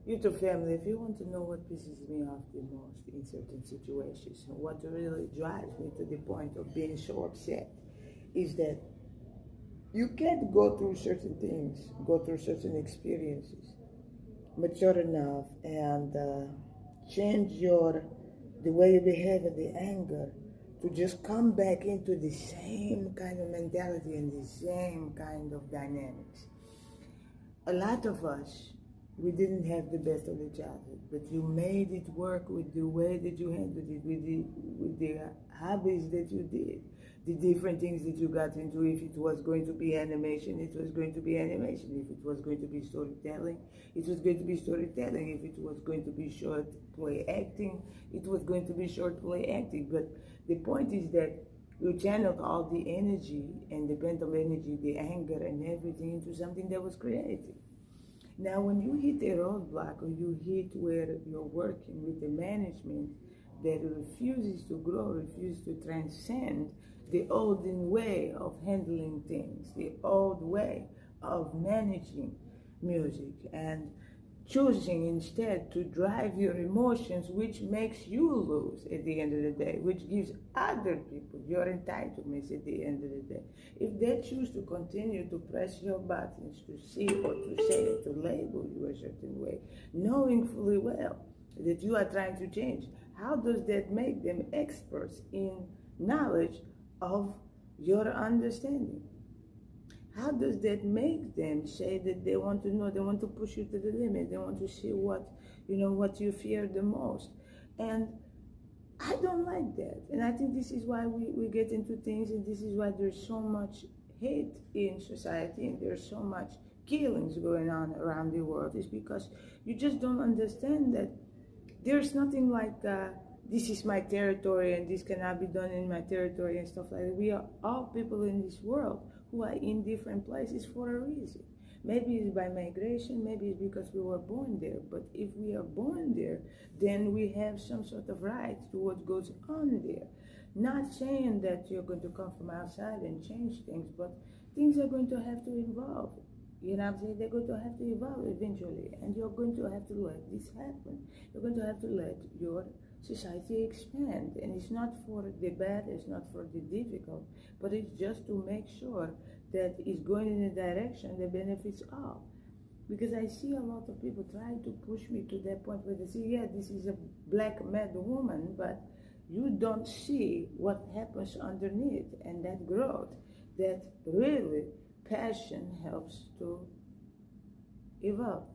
YouTube family, if you want to know what pisses me off the most in certain situations and what really drives me to the point of being so upset, is that you can't go through certain things, go through certain experiences, mature enough and change the way you behave and the anger to just come back into the same kind of mentality and the same kind of dynamics. A lot of us, we didn't have the best of the childhood, but you made it work with the way that you handled it, with the hobbies that you did, the different things that you got into. If it was going to be animation, it was going to be animation. If it was going to be storytelling, it was going to be storytelling. If it was going to be short play acting, it was going to be short play acting. But the point is that you channeled all the energy and the pent-up energy, the anger and everything into something that was creative. Now, when you hit a roadblock or you hit where you're working with a management that refuses to grow, refuses to transcend the olden way of handling things, the old way of managing music, and choosing instead to drive your emotions, which makes you lose at the end of the day, which gives other people your entitlements at the end of the day. If they choose to continue to press your buttons, to see or to say or to label you a certain way, knowing fully well that you are trying to change, how does that make them experts in knowledge of your understanding? How does that make them say that they want to know, they want to push you to the limit, they want to see what you fear the most? And I don't like that. And I think this is why we get into things, and this is why there's so much hate in society and there's so much killings going on around the world, is because you just don't understand that there's nothing like this is my territory and this cannot be done in my territory and stuff like that. We are all people in this world who are in different places for a reason. Maybe it's by migration, maybe it's because we were born there. But if we are born there, then we have some sort of right to what goes on there. Not saying that you're going to come from outside and change things, but things are going to have to evolve. You know what I'm saying? They're going to have to evolve eventually. And you're going to have to let this happen. You're going to have to let your society expand. And it's not for the bad, it's not for the difficult, but it's just to make sure that it's going in a direction that benefits all. Because I see a lot of people trying to push me to that point where they say, yeah, this is a black mad woman, but you don't see what happens underneath and that growth, that really passion helps to evolve.